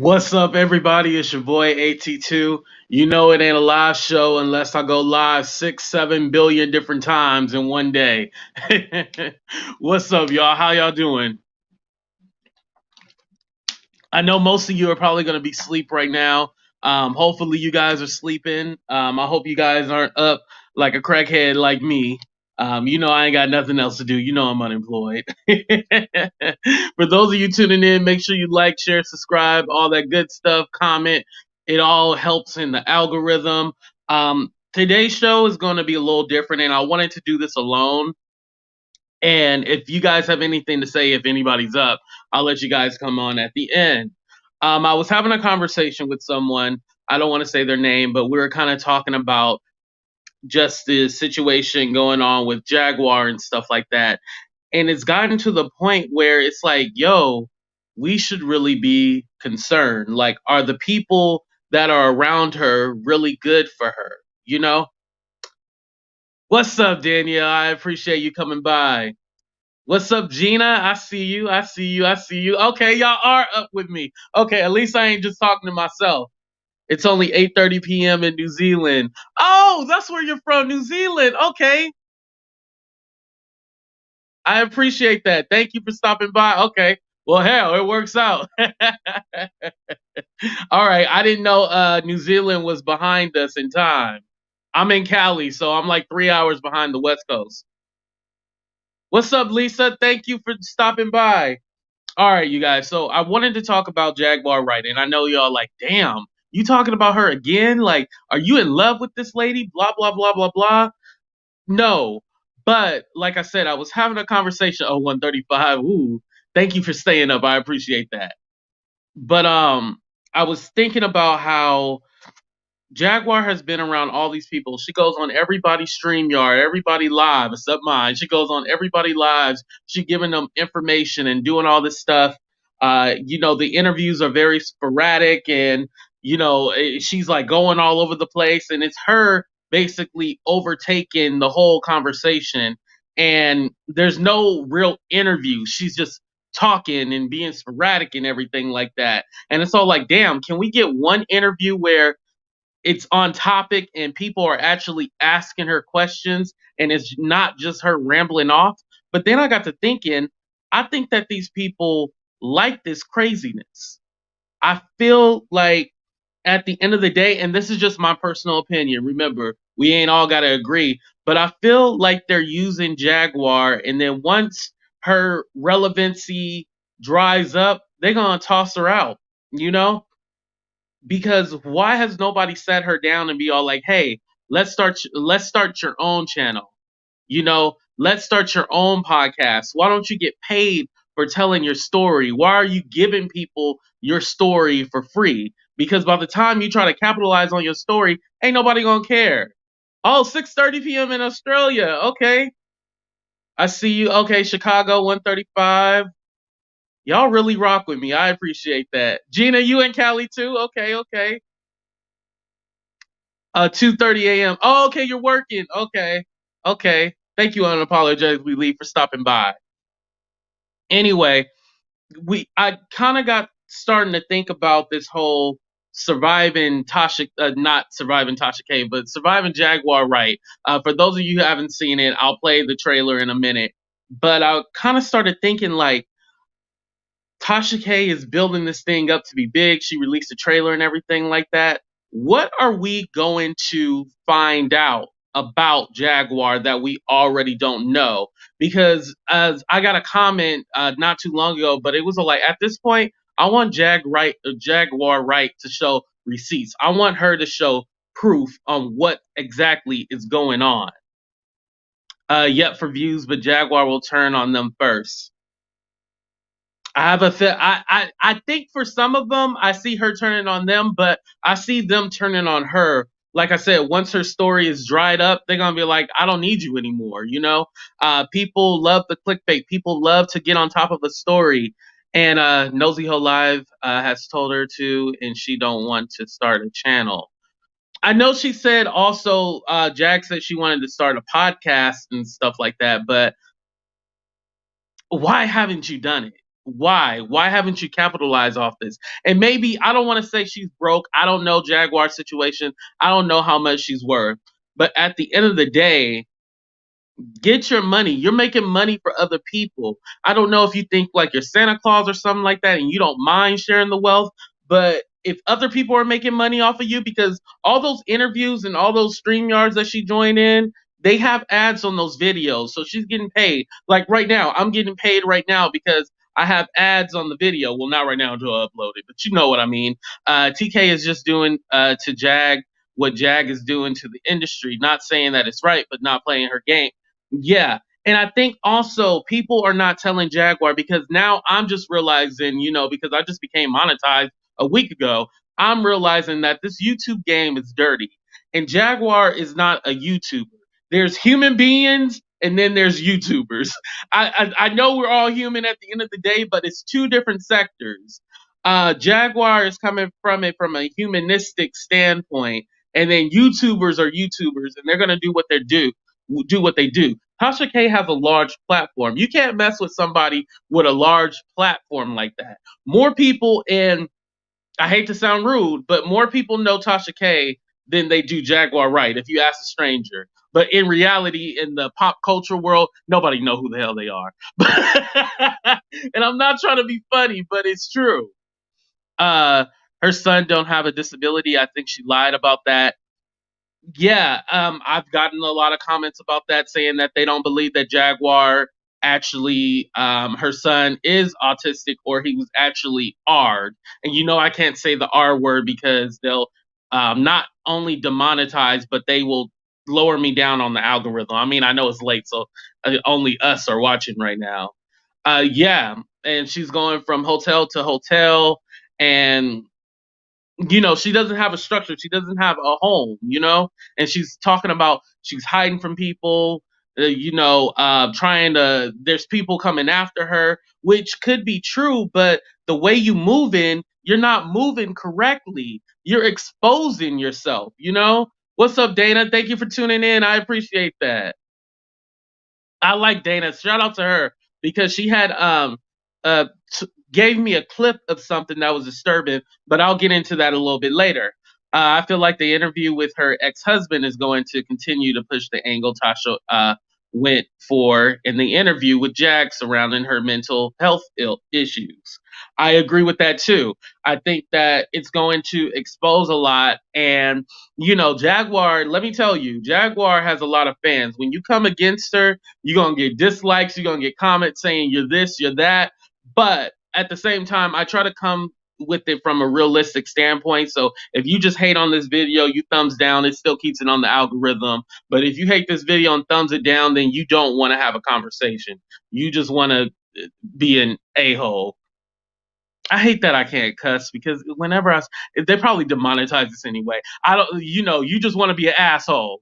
What's up, everybody? It's your boy AT2. You know it ain't a live show unless I go live 6, 7 billion different times in one day. What's up, y'all? How y'all doing? I know most of you are probably going to be asleep right now. Hopefully, you guys are sleeping. I hope you guys aren't up like a crackhead like me. You know I ain't got nothing else to do. You know I'm unemployed. For those of you tuning in, make sure you like, share, subscribe, all that good stuff. Comment. It all helps in the algorithm. Today's show is going to be a little different, and I wanted to do this alone. And if you guys have anything to say, if anybody's up, I'll let you guys come on at the end. I was having a conversation with someone. I don't want to say their name, but we were kind of talking about just the situation going on with Jaguar and stuff like that. And it's gotten to the point where it's like, yo, we should really be concerned. Like, are the people that are around her really good for her? You know? What's up, Danielle? I appreciate you coming by. What's up, Gina? I see you. I see you. I see you. Okay, y'all are up with me. Okay, at least I ain't just talking to myself. It's only 8:30 p.m. in New Zealand. Oh, that's where you're from, New Zealand. Okay. I appreciate that. Thank you for stopping by. Okay. Well, hell, it works out. All right. I didn't know New Zealand was behind us in time. I'm in Cali, so I'm like 3 hours behind the West Coast. What's up, Lisa? Thank you for stopping by. All right, you guys. So I wanted to talk about Jaguar Wright, and I know y'all like, damn, you talking about her again? Like, are you in love with this lady? Blah blah blah blah blah. No, but like I said, I was having a conversation. Oh, 135. Ooh, thank you for staying up. I appreciate that. But I was thinking about how Jaguar has been around all these people. She goes on everybody's StreamYard, everybody live, except mine. She goes on everybody lives. She giving them information and doing all this stuff. The interviews are very sporadic, and she's like going all over the place, and it's her basically overtaking the whole conversation. And there's no real interview. She's just talking and being sporadic and everything like that. And it's all like, damn, can we get one interview where it's on topic and people are actually asking her questions and it's not just her rambling off? But then I got to thinking, I think that these people like this craziness. I feel like at the end of the day, and this is just my personal opinion, remember, we ain't all got to agree, but I feel like they're using Jaguar, and then once her relevancy dries up, they're going to toss her out, you know? Because why has nobody sat her down and be all like, "Hey, let's start your own channel. Let's start your own podcast. Why don't you get paid for telling your story? Why are you giving people your story for free? Because by the time you try to capitalize on your story, ain't nobody gonna care." Oh, 6:30 p.m. in Australia. Okay. I see you. Okay, Chicago 135. Y'all really rock with me. I appreciate that. Gina, you in Cali too? Okay, okay. 2:30 a.m. Oh, okay, you're working. Okay. Okay. Thank you, unapologetically Lee, for stopping by. Anyway, I kind of got starting to think about this whole surviving Tasha, not surviving Tasha K, but surviving Jaguar Wright. For those of you who haven't seen it, I'll play the trailer in a minute. But I kind of started thinking like, Tasha K is building this thing up to be big. She released a trailer and everything like that. What are we going to find out about Jaguar that we already don't know? Because as I got a comment not too long ago, but it was like at this point, I want Jaguar Wright to show receipts. I want her to show proof on what exactly is going on. Yep, for views, but Jaguar will turn on them first. I have a I think for some of them, I see her turning on them, but I see them turning on her. Like I said, once her story is dried up, they're gonna be like, I don't need you anymore. People love the clickbait. People love to get on top of a story. And Nosey Ho Live has told her to, and she don't want to start a channel. I know she said also, Jag said she wanted to start a podcast and stuff like that, but why haven't you done it? Why haven't you capitalized off this? And maybe, I don't want to say she's broke. I don't know Jaguar's situation. I don't know how much she's worth. But at the end of the day, get your money. You're making money for other people. I don't know if you think like you're Santa Claus or something like that and you don't mind sharing the wealth, but if other people are making money off of you, because all those interviews and all those stream yards that she joined in, they have ads on those videos. So she's getting paid. Like right now, I'm getting paid right now because I have ads on the video. Well, not right now until I upload it, but you know what I mean. TK is just doing to Jag what Jag is doing to the industry. Not saying that it's right, but not playing her game. Yeah. And I think also people are not telling Jaguar, because now I'm just realizing, because I just became monetized a week ago, I'm realizing that this YouTube game is dirty. And Jaguar is not a YouTuber. There's human beings and then there's YouTubers. I know we're all human at the end of the day, but it's two different sectors. Jaguar is coming from it from a humanistic standpoint, and then YouTubers are YouTubers and they're gonna do what they do. Tasha K has a large platform. You can't mess with somebody with a large platform like that. More people, and I hate to sound rude, but more people know Tasha K than they do Jaguar Wright if you ask a stranger. But in reality, in the pop culture world, nobody know who the hell they are. And I'm not trying to be funny, but it's true. Uh, Her son don't have a disability. I think she lied about that. Yeah, I've gotten a lot of comments about that saying that they don't believe that Jaguar actually, her son is autistic, or he was actually R'd. And I can't say the R word because they'll not only demonetize, but they will lower me down on the algorithm. I mean, I know it's late, so only us are watching right now. Yeah, and she's going from hotel to hotel, and she doesn't have a structure. She doesn't have a home, and she's talking about she's hiding from people, trying to, there's people coming after her, which could be true, but the way you moving, you're not moving correctly. You're exposing yourself. What's up, Dana? Thank you for tuning in. I appreciate that. I like Dana. Shout out to her because she had gave me a clip of something that was disturbing, but I'll get into that a little bit later. I feel like the interview with her ex-husband is going to continue to push the angle Tasha went for in the interview with Jag surrounding her mental health issues. I agree with that too. I think that it's going to expose a lot. And, Jaguar, let me tell you, Jaguar has a lot of fans. When you come against her, you're going to get dislikes, you're going to get comments saying you're this, you're that. But at the same time, I try to come with it from a realistic standpoint. So if you just hate on this video, you thumbs down, it still keeps it on the algorithm. But if you hate this video and thumbs it down, then you don't want to have a conversation. You just want to be an a-hole. I hate that I can't cuss because whenever they probably demonetize this anyway. I don't, you just want to be an asshole.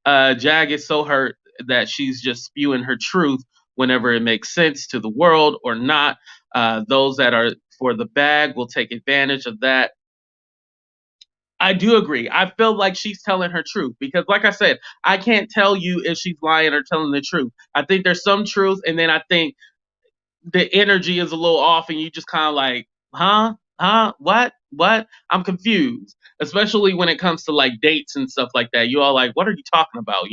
Jag is so hurt that she's just spewing her truth whenever it makes sense to the world or not. Those that are for the bag will take advantage of that. I do agree. I feel like she's telling her truth because, like I said, I can't tell you if she's lying or telling the truth. I think there's some truth, and then I think the energy is a little off, and you just kind of like, huh, what? I'm confused, especially when it comes to like dates and stuff like that. You all like, what are you talking about?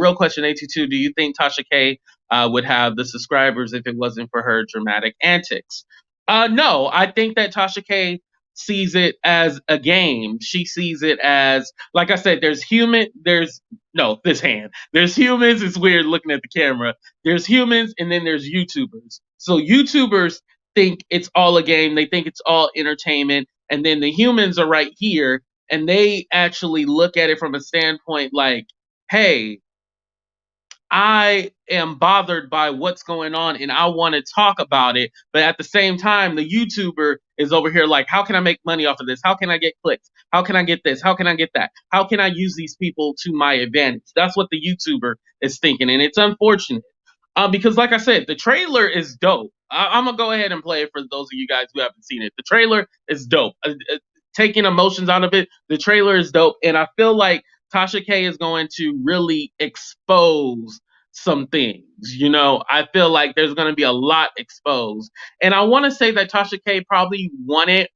Real question, 82, do you think Tasha K would have the subscribers if it wasn't for her dramatic antics? No, I think that Tasha K sees it as a game. She sees it as, like I said, there's this hand. There's humans. It's weird looking at the camera. There's humans, and then there's YouTubers. So YouTubers think it's all a game. They think it's all entertainment. And then the humans are right here, and they actually look at it from a standpoint like, hey, I am bothered by what's going on and I want to talk about it. But at the same time, the YouTuber is over here like, how can I make money off of this? How can I get clicks? How can I get this? How can I get that? How can I use these people to my advantage? That's what the YouTuber is thinking. And it's unfortunate because, like I said, the trailer is dope. I'm going to go ahead and play it for those of you guys who haven't seen it. The trailer is dope. Taking emotions out of it, the trailer is dope. And I feel like Tasha K is going to really expose some things. You know, I feel like there's going to be a lot exposed. And I want to say that Tasha K probably wanted,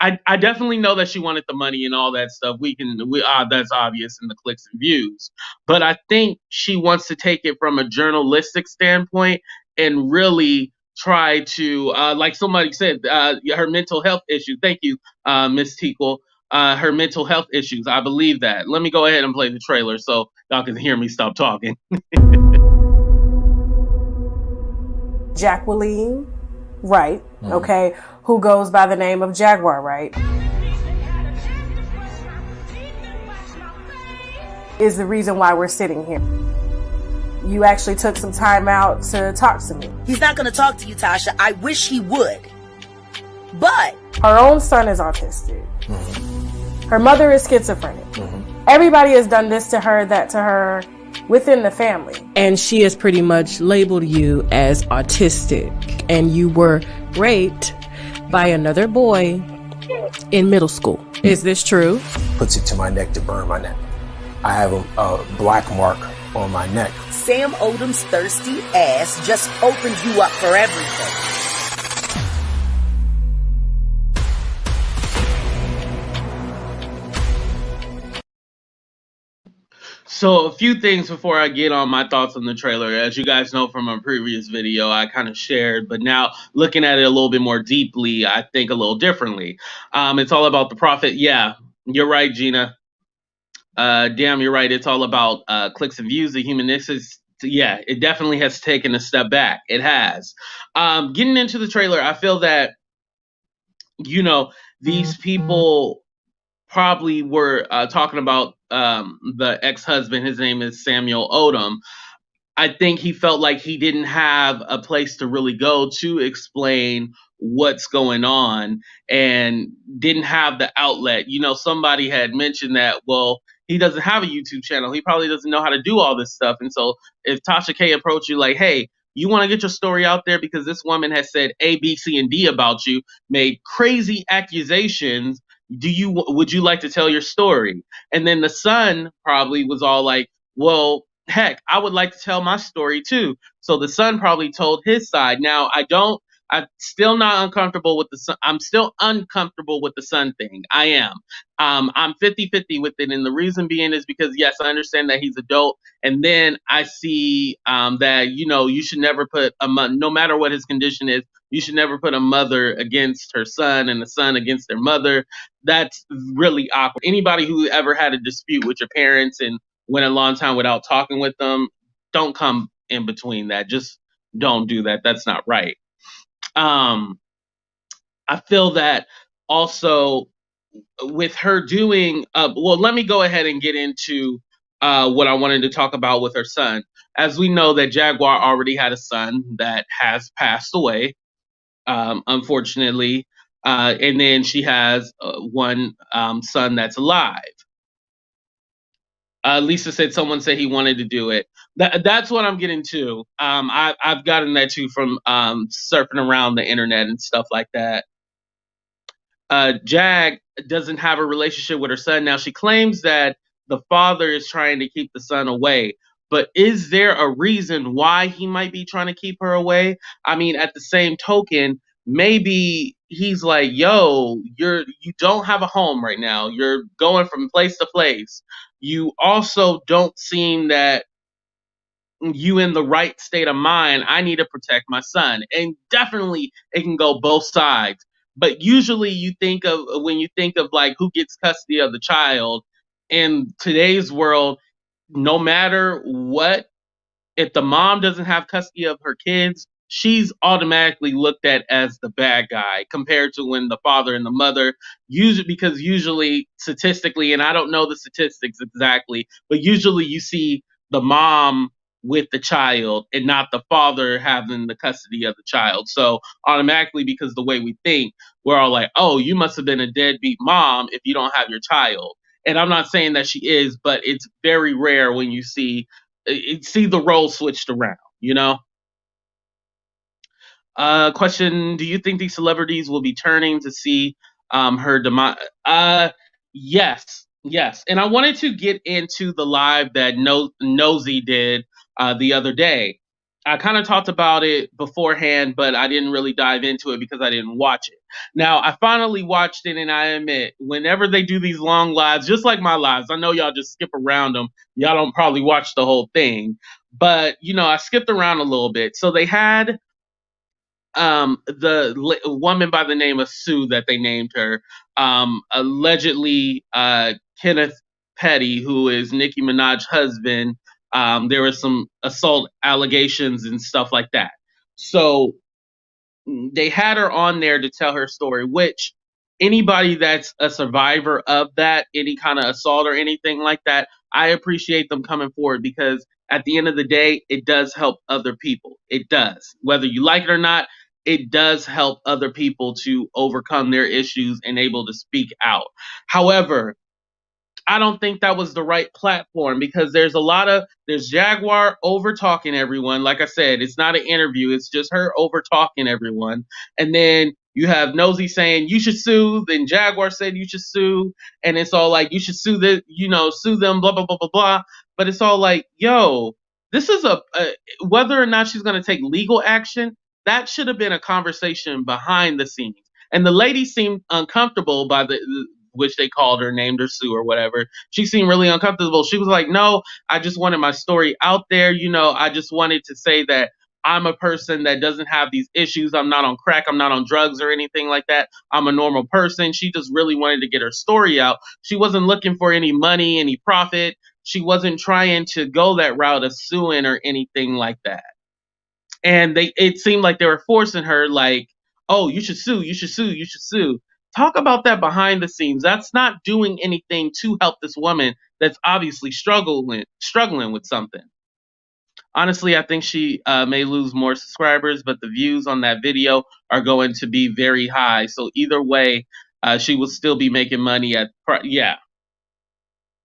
I definitely know that she wanted the money and all that stuff. That's obvious in the clicks and views. But I think she wants to take it from a journalistic standpoint and really try to, like somebody said, her mental health issues. Thank you, Miss Teakle. Her mental health issues. I believe that. Let me go ahead and play the trailer so y'all can hear me stop talking. Jaguar Wright, okay, who goes by the name of Jaguar Wright, is the reason why we're sitting here. You actually took some time out to talk to me. He's not going to talk to you, Tasha. I wish he would. But her own son is autistic. Her mother is schizophrenic. Everybody has done this to her, that to her, within the family. And she has pretty much labeled you as autistic. And you were raped by another boy in middle school. Is this true? Puts it to my neck to burn my neck. I have a black mark on my neck. Sam Odom's thirsty ass just opened you up for everything. So a few things before I get on my thoughts on the trailer. As you guys know from a previous video, I kind of shared, but now looking at it a little bit more deeply, I think a little differently. It's all about the profit. Yeah, you're right, Gina. Damn, you're right. It's all about clicks and views. The humanistic. Yeah, it definitely has taken a step back. It has. Getting into the trailer, I feel that, you know, these people probably were talking about the ex-husband. His name is Samuel Odom. I think he felt like he didn't have a place to really go to explain what's going on and didn't have the outlet. You know, somebody had mentioned that, well, he doesn't have a YouTube channel. He probably doesn't know how to do all this stuff. And so if Tasha K approached you like, hey, you want to get your story out there because this woman has said A, B, C, and D about you, made crazy accusations, would you like to tell your story? And then the son probably was all like, well, heck, I would like to tell my story too. So the son probably told his side. Now I'm still not uncomfortable with the son. I'm still uncomfortable with the son thing. I am. I'm 50-50 with it. And the reason being is because, yes, I understand that he's adult. And then I see that, you know, you should never put no matter what his condition is, you should never put a mother against her son and the son against their mother. That's really awkward. Anybody who ever had a dispute with your parents and went a long time without talking with them, don't come in between that. Just don't do that. That's not right. I feel that also with her doing, well, let me go ahead and get into what I wanted to talk about with her son. As we know that Jaguar already had a son that has passed away, unfortunately. And then she has one son that's alive. Lisa said someone said he wanted to do it. That's what I'm getting to. I've gotten that too from surfing around the internet and stuff like that. Jag doesn't have a relationship with her son. Now, she claims that the father is trying to keep the son away. But is there a reason why he might be trying to keep her away? I mean, at the same token, maybe he's like, yo, you don't have a home right now. You're going from place to place. You also don't seem that you in the right state of mind. I need to protect my son. And definitely it can go both sides. But usually when you think of like who gets custody of the child in today's world, no matter what, if the mom doesn't have custody of her kids, she's automatically looked at as the bad guy compared to when the father and the mother, usually statistically, and I don't know the statistics exactly, but usually you see the mom with the child and not the father having the custody of the child. So automatically, because the way we think, we're all like, oh, you must have been a deadbeat mom if you don't have your child. And I'm not saying that she is, but it's very rare when you see the roles switched around, you know? Question, do you think these celebrities will be turning to see her demise? Yes. And I wanted to get into the live that Nosey did the other day. I kind of talked about it beforehand, but I didn't really dive into it because I didn't watch it. Now, I finally watched it, and I admit, whenever they do these long lives, just like my lives, I know y'all just skip around them. Y'all don't probably watch the whole thing. But, I skipped around a little bit. So they had the woman by the name of Sue that they named her, allegedly Kenneth Petty, who is Nicki Minaj's husband. There were some assault allegations and stuff like that. So they had her on there to tell her story, which anybody that's a survivor of that, any kind of assault or anything like that, I appreciate them coming forward, because at the end of the day, it does help other people. It does. Whether you like it or not, it does help other people to overcome their issues and able to speak out. However, I don't think that was the right platform, because there's Jaguar over talking everyone. Like I said, it's not an interview. It's just her over talking everyone. And then you have Nosey saying you should sue. Then Jaguar said you should sue. And it's all like, you should sue sue them, blah, blah, blah, blah, blah. But it's all like, yo, this is whether or not she's going to take legal action, that should have been a conversation behind the scenes. And the lady seemed uncomfortable by which they called her, named her Sue or whatever. She seemed really uncomfortable. She was like, no, I just wanted my story out there. I just wanted to say that I'm a person that doesn't have these issues. I'm not on crack. I'm not on drugs or anything like that. I'm a normal person. She just really wanted to get her story out. She wasn't looking for any money, any profit. She wasn't trying to go that route of suing or anything like that. And it seemed like they were forcing her, like, oh, you should sue, you should sue, you should sue. Talk about that behind the scenes. That's not doing anything to help this woman that's obviously struggling with something. Honestly, I think she may lose more subscribers, but the views on that video are going to be very high. So either way, she will still be making money yeah.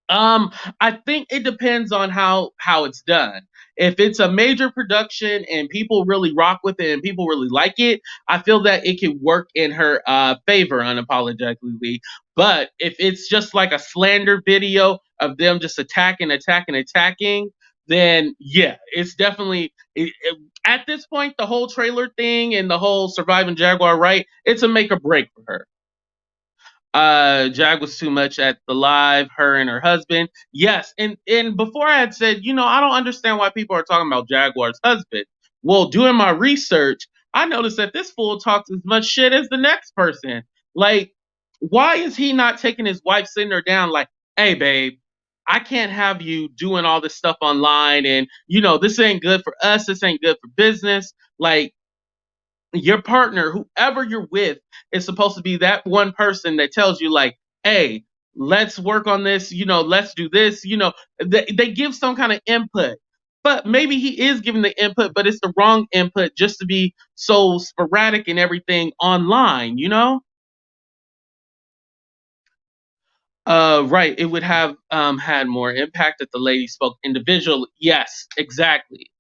I think it depends on how it's done. If it's a major production and people really rock with it and people really like it, I feel that it could work in her favor unapologetically. But if it's just like a slander video of them just attacking, then yeah, it's definitely at this point, the whole trailer thing and the whole surviving Jaguar Wright, it's a make or break for her. Jag was too much at the live, her and her husband. Yes, and before I had said, I don't understand why people are talking about Jaguar's husband. Well, doing my research, I noticed that this fool talks as much shit as the next person. Like, why is he not taking his wife, sitting her down like, hey, babe, I can't have you doing all this stuff online, and, this ain't good for us, this ain't good for business. Like, your partner, whoever you're with, is supposed to be that one person that tells you, like, hey, let's work on this, let's do this, they give some kind of input. But maybe he is giving the input, but it's the wrong input just to be so sporadic and everything online, Right, it would have had more impact if the lady spoke individually. Yes, exactly.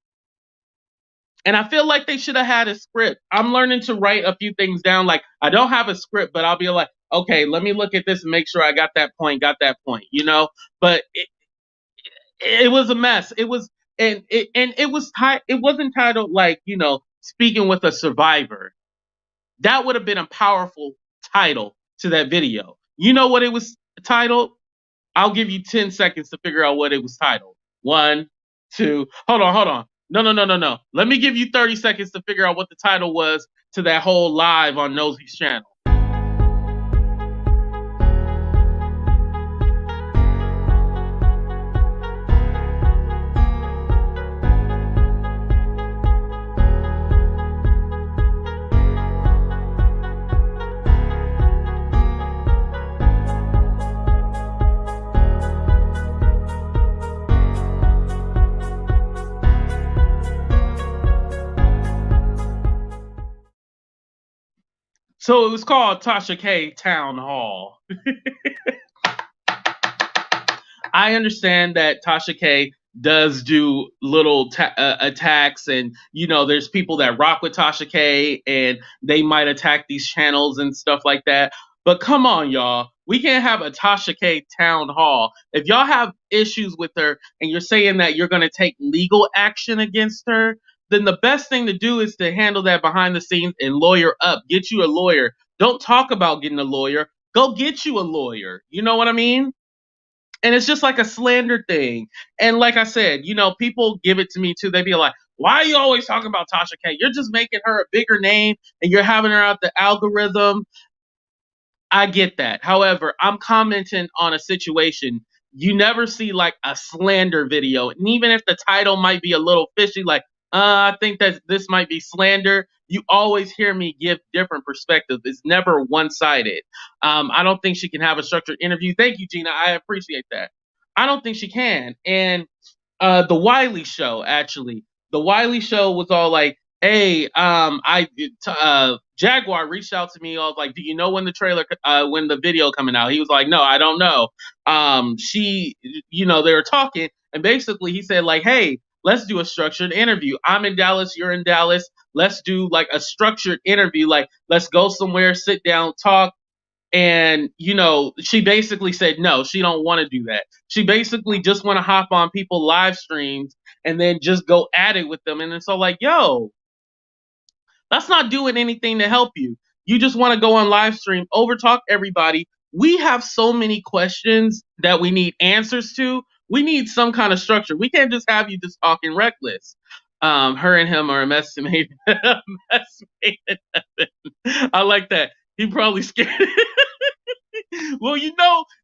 And I feel like they should have had a script. I'm learning to write a few things down. Like, I don't have a script, but I'll be like, okay, let me look at this and make sure I got that point, But it was a mess. It was, and it was it wasn't titled like, speaking with a survivor. That would have been a powerful title to that video. You know what it was titled? I'll give you 10 seconds to figure out what it was titled. 1, 2, hold on. No. Let me give you 30 seconds to figure out what the title was to that whole live on Nosey's channel. So it was called Tasha K Town Hall. I understand that Tasha K does do little attacks, and there's people that rock with Tasha K and they might attack these channels and stuff like that. But come on, y'all. We can't have a Tasha K town hall. If y'all have issues with her and you're saying that you're going to take legal action against her, then the best thing to do is to handle that behind the scenes and lawyer up. Get you a lawyer. Don't talk about getting a lawyer. Go get you a lawyer. You know what I mean? And it's just like a slander thing. And like I said, people give it to me too. They be like, why are you always talking about Tasha K? You're just making her a bigger name and you're having her out the algorithm. I get that. However, I'm commenting on a situation. You never see like a slander video. And even if the title might be a little fishy, like, I think that this might be slander, you always hear me give different perspectives. It's never one sided. I don't think she can have a structured interview. Thank you, Gina. I appreciate that. I don't think she can. And the Wiley show, actually. The Wiley show was all like, hey, Jaguar reached out to me. I was like, do you know when when the video coming out? He was like, no, I don't know. They were talking, and basically he said like, hey, let's do a structured interview. I'm in Dallas, you're in Dallas. Let's do like a structured interview. Like, let's go somewhere, sit down, talk. And she basically said no, she don't want to do that. She basically just want to hop on people live streams and then just go at it with them. And it's so like, yo, that's not doing anything to help you. You just want to go on live stream, overtalk everybody. We have so many questions that we need answers to. We need some kind of structure. We can't just have you just talking reckless. Her and him are a mess made in heaven. I like that. He probably scared. Well,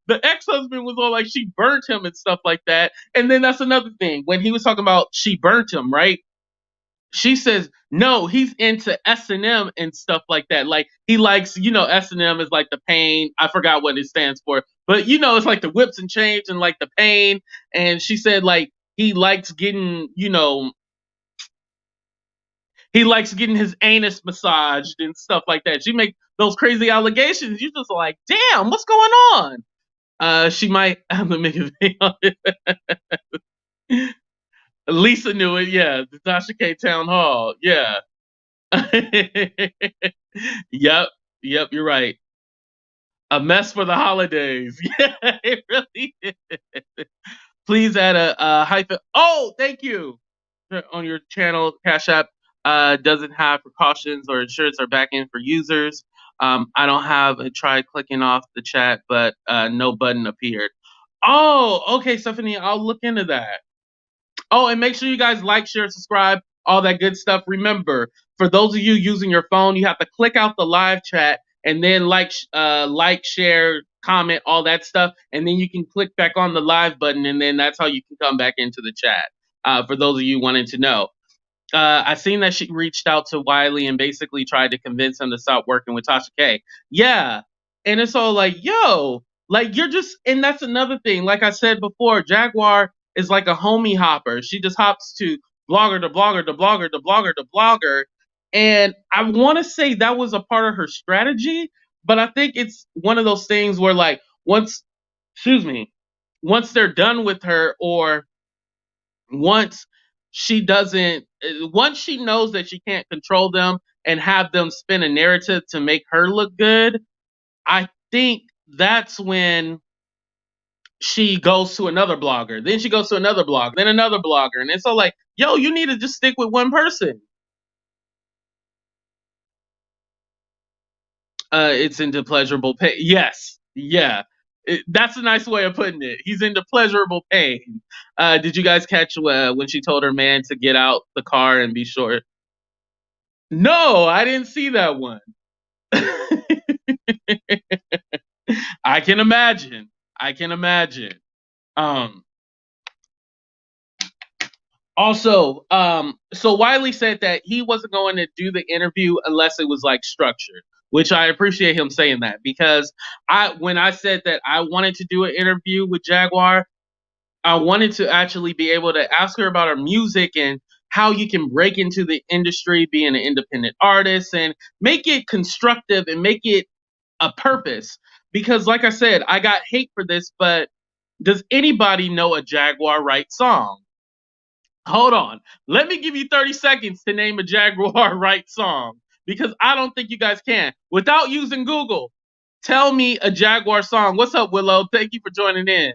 the ex-husband was all like, she burnt him and stuff like that. And then that's another thing. When he was talking about she burnt him, right? She says, no, he's into S&M and stuff like that. Like, he likes, S&M is like the pain. I forgot what it stands for. But, it's like the whips and chains and like the pain. And she said, like, he likes getting his anus massaged and stuff like that. She make those crazy allegations. You just like, damn, what's going on? She might have to make a video on it. Lisa knew it, yeah. The Tasha K Town Hall, yeah. Yep, you're right. A mess for the holidays. Yeah, it really is. Please add a hyphen. Oh, thank you. On your channel, Cash App doesn't have precautions or insurance or back end for users. I don't have tried clicking off the chat, but no button appeared. Oh, okay, Stephanie, I'll look into that. Oh, and make sure you guys like, share, subscribe, all that good stuff. Remember, for those of you using your phone, you have to click out the live chat and then like, share, comment, all that stuff. And then you can click back on the live button, and then that's how you can come back into the chat. For those of you wanting to know. I seen that she reached out to Wiley and basically tried to convince him to stop working with Tasha K. Yeah. And it's all like, yo, like and that's another thing. Like I said before, Jaguar is like a homie hopper. She just hops to blogger to blogger to blogger to blogger to blogger. And I want to say that was a part of her strategy, but I think it's one of those things where like once they're done with her, or once she knows that she can't control them and have them spin a narrative to make her look good, I think that's when she goes to another blogger. Then she goes to another blog, then another blogger. And it's all like, yo, you need to just stick with one person. It's into pleasurable pain. Yes. Yeah. That's a nice way of putting it. He's into pleasurable pain. Did you guys catch when she told her man to get out the car and be short? No, I didn't see that one. I can imagine. Also, so Wiley said that he wasn't going to do the interview unless it was like structured, which I appreciate him saying that, because when I said that I wanted to do an interview with Jaguar, I wanted to actually be able to ask her about her music and how you can break into the industry being an independent artist and make it constructive and make it a purpose. Because like I said, I got hate for this, but does anybody know a Jaguar Wright song? Hold on. Let me give you 30 seconds to name a Jaguar Wright song, because I don't think you guys can without using Google. Tell me a Jaguar song. What's up, Willow? Thank you for joining in.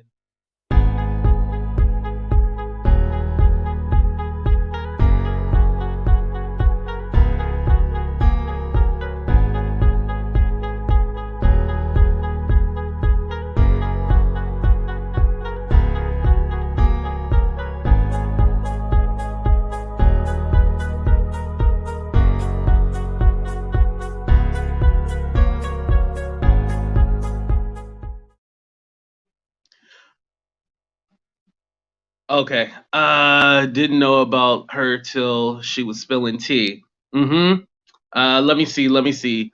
Okay. Didn't know about her till she was spilling tea. Let me see. Let me see.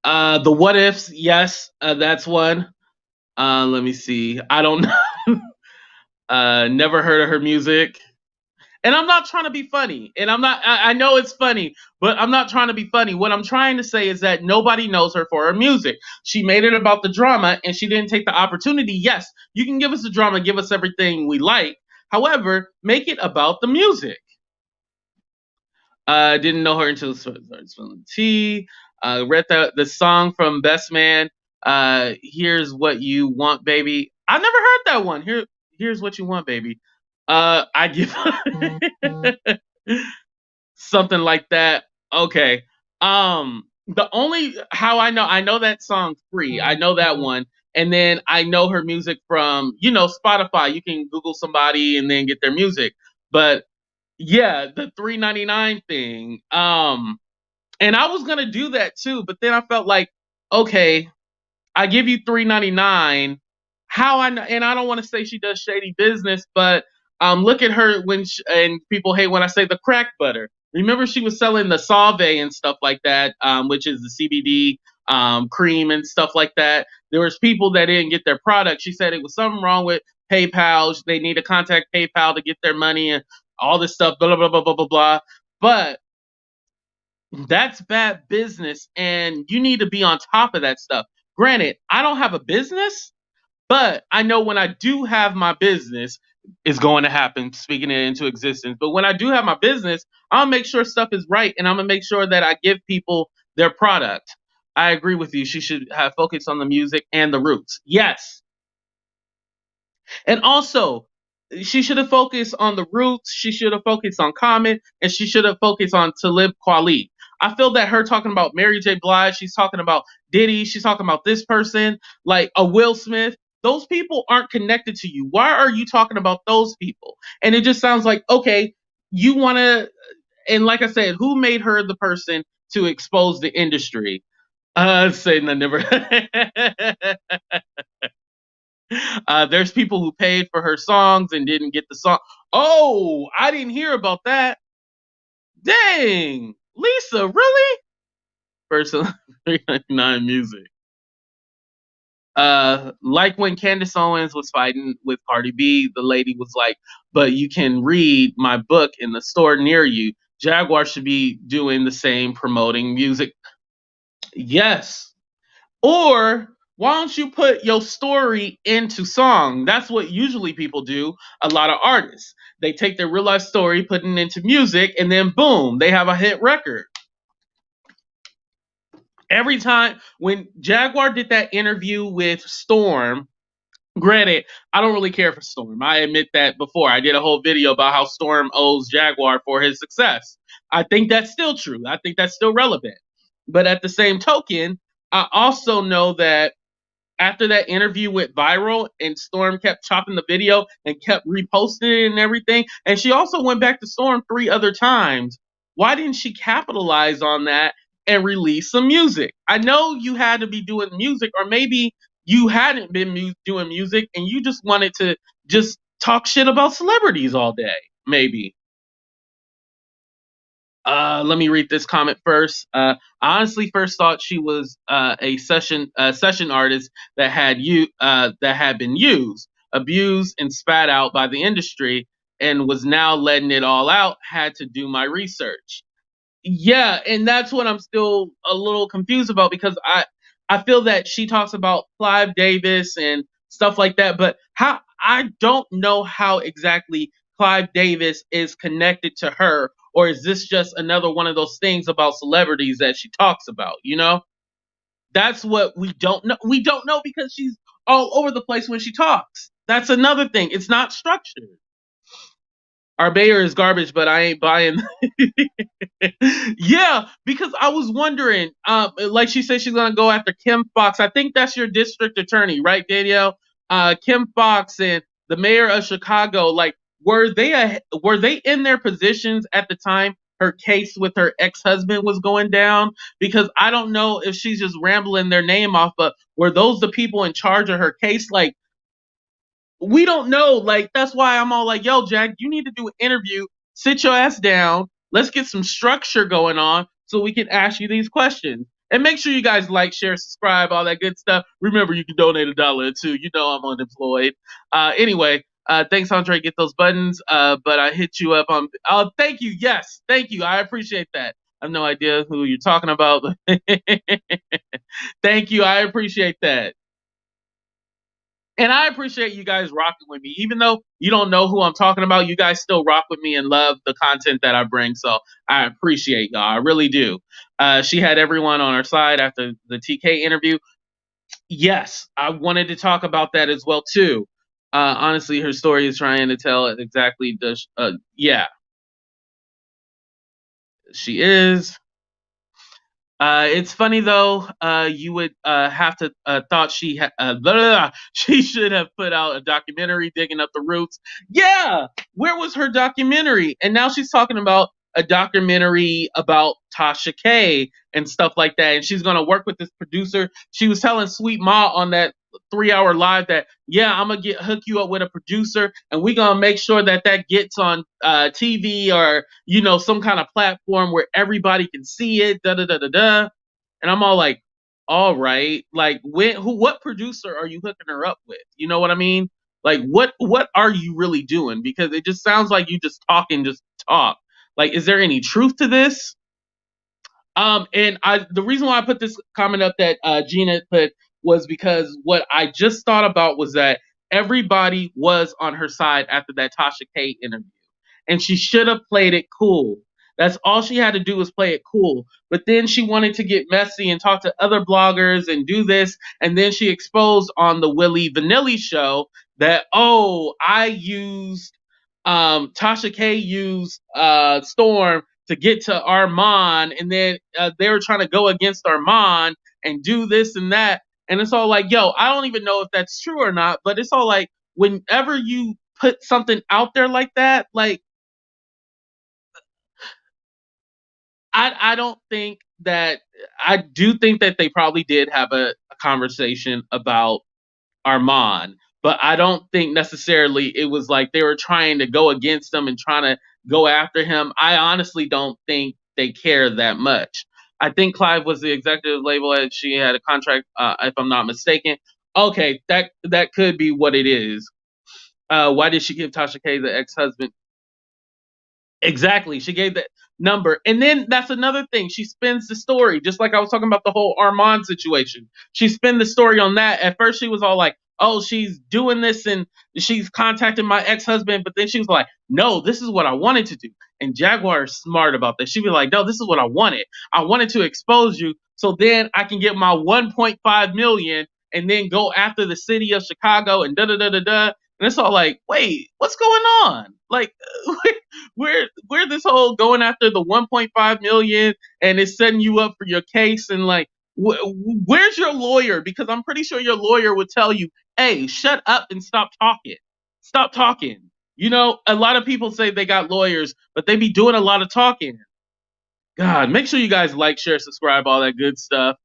The What Ifs. Yes, that's one. Let me see. I don't know. Never heard of her music. And I'm not trying to be funny. And I know it's funny, but I'm not trying to be funny. What I'm trying to say is that nobody knows her for her music. She made it about the drama and she didn't take the opportunity. Yes, you can give us the drama, give us everything we like. However, make it about the music. Didn't know her until started spilling tea. Read the song from Best Man. Here's What You Want, Baby. I never heard that one. Here's What You Want, Baby. I give something like that. Okay. The only how I know that song Free. I know that one. And then I know her music from, Spotify. You can Google somebody and then get their music. But yeah, the $3.99 thing. And I was gonna do that too, but then I felt like, okay, I give you $3.99. How I know, and I don't want to say she does shady business, but look at her and people hate when I say the crack butter. Remember, she was selling the Salve and stuff like that, which is the CBD cream and stuff like that. There was people that didn't get their product. She said it was something wrong with PayPal. They need to contact PayPal to get their money and all this stuff. Blah blah blah blah blah blah. But that's bad business, and you need to be on top of that stuff. Granted, I don't have a business, but I know when I do have my business, it's going to happen, speaking it into existence. But when I do have my business, I'll make sure stuff is right, and I'm going to make sure that I give people their product. I agree with you. She should have focus on the music and the roots. Yes. And also, she should have focused on the roots. She should have focused on Common, and she should have focused on Talib Kweli. I feel that her talking about Mary J. Blige, she's talking about Diddy, she's talking about this person, like a Will Smith. Those people aren't connected to you. Why are you talking about those people? And it just sounds like, okay, you want to, and like I said, who made her the person to expose the industry? Saying I never. There's people who paid for her songs and didn't get the song. Oh, I didn't hear about that. Dang, Lisa, really? Person $3.99 music. Like when Candace Owens was fighting with Cardi B, the lady was like, "But you can read my book in the store near you." Jaguar should be doing the same, promoting music. Yes. Or why don't you put your story into song? That's what usually people do. A lot of artists, they take their real life story, put it into music, and then boom, they have a hit record. Every time when Jaguar did that interview with Storm, granted, I don't really care for Storm. I admit that before. I did a whole video about how Storm owes Jaguar for his success. I think that's still true. I think that's still relevant. But at the same token, I also know that after that interview went viral and Storm kept chopping the video and kept reposting it and everything, and she also went back to Storm 3 other times, why didn't she capitalize on that and release some music? I know you had to be doing music, or maybe you hadn't been doing music and you just wanted to just talk shit about celebrities all day, maybe. Let me read this comment first. I honestly first thought she was a session artist that had been used, abused, and spat out by the industry, and was now letting it all out. Had to do my research. Yeah, and that's what I'm still a little confused about, because I feel that she talks about Clive Davis and stuff like that, but how I don't know how exactly Clive Davis is connected to her, or is this just another one of those things about celebrities that she talks about, That's what we don't know. We don't know because she's all over the place when she talks. That's another thing. It's not structured. Our mayor is garbage, but I ain't buying. Yeah, because I was wondering, like she said, she's gonna go after Kim Fox. I think that's your district attorney, right, Danielle? Kim Fox and the mayor of Chicago. Like, were they in their positions at the time her case with her ex-husband was going down? Because I don't know if she's just rambling their name off, but were those the people in charge of her case? Like, we don't know. Like, that's why I'm all like, yo, Jack, you need to do an interview. Sit your ass down. Let's get some structure going on so we can ask you these questions. And make sure you guys like, share, subscribe, all that good stuff. Remember, you can donate $1 or $2. You know I'm unemployed. Anyway, thanks, Andre. Get those buttons. But I hit you up on. Oh, thank you. Yes, thank you. I appreciate that. I have no idea who you're talking about. Thank you. I appreciate that. And I appreciate you guys rocking with me. Even though you don't know who I'm talking about, you guys still rock with me and love the content that I bring. So I appreciate y'all. I really do. She had everyone on her side after the TK interview. Yes, I wanted to talk about that as well, too. Honestly, her story is trying to tell exactly yeah, she is. It's funny though. You would have to thought she should have put out a documentary digging up the roots. Yeah, where was her documentary? And now she's talking about a documentary about Tasha K and stuff like that. And she's gonna work with this producer. She was telling sweetma on that 3-hour live that I'm gonna hook you up with a producer, and we're gonna make sure that gets on TV or some kind of platform where everybody can see it. Da da da da da. And I'm all like, all right, like what producer are you hooking her up with? You know what I mean? Like what are you really doing? Because it just sounds like you just talk. Like, is there any truth to this? And the reason why I put this comment up that Gina put was because what I just thought about was that everybody was on her side after that Tasha K interview, and she should have played it cool. That's all she had to do was play it cool. But then she wanted to get messy and talk to other bloggers and do this, and then she exposed on the Willie Vanillie show that I used Tasha K used Storm to get to Armand, and then they were trying to go against Armand and do this and that. And it's all like, yo, I don't even know if that's true or not, but it's all like, whenever you put something out there like that, like, I don't think that, I do think that they probably did have a conversation about Armand, but I don't think necessarily it was like they were trying to go against him and trying to go after him. I honestly don't think they care that much. I think Clive was the executive label and she had a contract, if I'm not mistaken. Okay, that could be what it is. Why did she give Tasha K the ex-husband? Exactly. She gave that number. And then that's another thing. She spins the story, just like I was talking about the whole Armand situation. She spin the story on that. At first, she was all like, oh, she's doing this and she's contacting my ex-husband. But then she was like, no, this is what I wanted to do. And Jaguar is smart about this. She'd be like, no, this is what I wanted. I wanted to expose you so then I can get my 1.5 million and then go after the city of Chicago and da da da da da. And it's all like, wait, what's going on? Like, where this whole going after the 1.5 million and it's setting you up for your case, and like, where's your lawyer? Because I'm pretty sure your lawyer would tell you, hey, shut up and stop talking. Stop talking. You know, a lot of people say they got lawyers, but they be doing a lot of talking. God, make sure you guys like, share, subscribe, all that good stuff.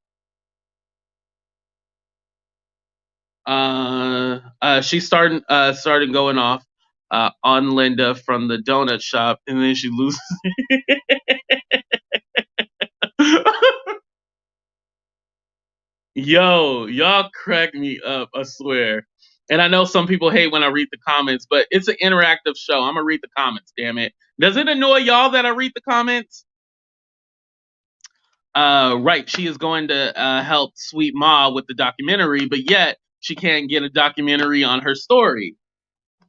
She started going off on Linda from the donut shop, and then she loses. Yo, y'all crack me up, I swear. And I know some people hate when I read the comments, but it's an interactive show. I'm gonna read the comments, damn it. Does it annoy y'all that I read the comments? Right, she is going to help sweetma with the documentary, but yet she can't get a documentary on her story.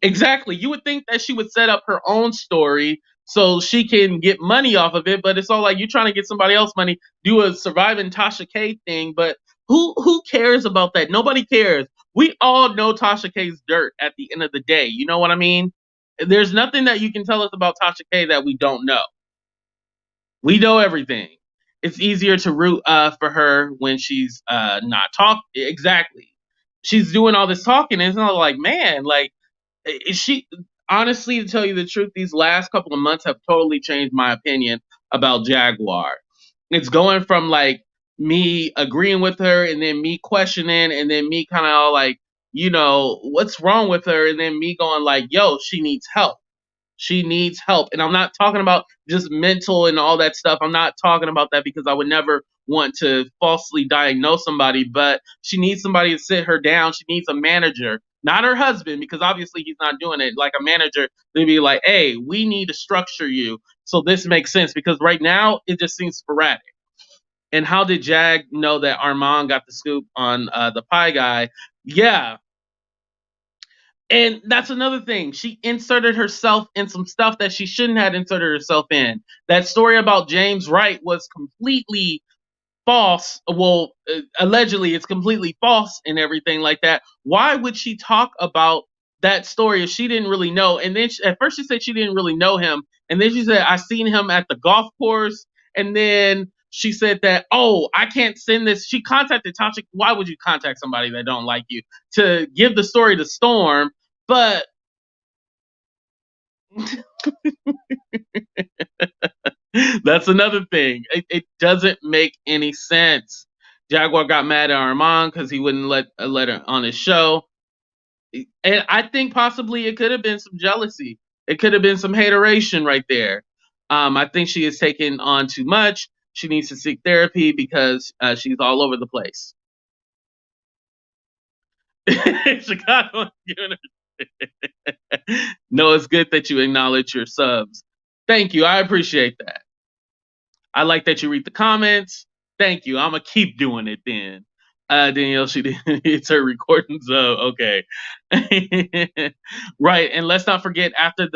Exactly. You would think that she would set up her own story so she can get money off of it, but it's all like you trying to get somebody else money, do a surviving Tasha K thing, but Who cares about that? Nobody cares. We all know Tasha K's dirt at the end of the day. You know what I mean? There's nothing that you can tell us about Tasha K that we don't know. We know everything. It's easier to root for her when she's not talk exactly. She's doing all this talking, and it's not like, man, like, is she honestly, to tell you the truth, these last couple of months have totally changed my opinion about Jaguar. It's going from like me agreeing with her and then me questioning and then me kind of all like, what's wrong with her? And then me going like, yo, she needs help. She needs help. And I'm not talking about just mental and all that stuff. I'm not talking about that because I would never want to falsely diagnose somebody, but she needs somebody to sit her down. She needs a manager, not her husband, because obviously he's not doing it. Like a manager to be like, hey, we need to structure you so this makes sense, because right now it just seems sporadic. And how did Jag know that Armand got the scoop on the pie guy? Yeah, and that's another thing. She inserted herself in some stuff that she shouldn't have inserted herself in. That story about James Wright was completely false. Well, allegedly, it's completely false and everything like that. Why would she talk about that story if she didn't really know? And then at first she said she didn't really know him. And then she said, I seen him at the golf course. And then she said that, oh, I can't send this. She contacted Tasha. Why would you contact somebody that don't like you to give the story to Storm? But that's another thing. It doesn't make any sense. Jaguar got mad at Armand because he wouldn't let her on his show. And I think possibly it could have been some jealousy. It could have been some hateration right there. I think she is taking on too much. She needs to seek therapy because she's all over the place. Chicago giving her. No, it's good that you acknowledge your subs. Thank you. I appreciate that. I like that you read the comments. Thank you. I'm gonna keep doing it then. Danielle, she did. It's her recordings. Okay. Right, and let's not forget after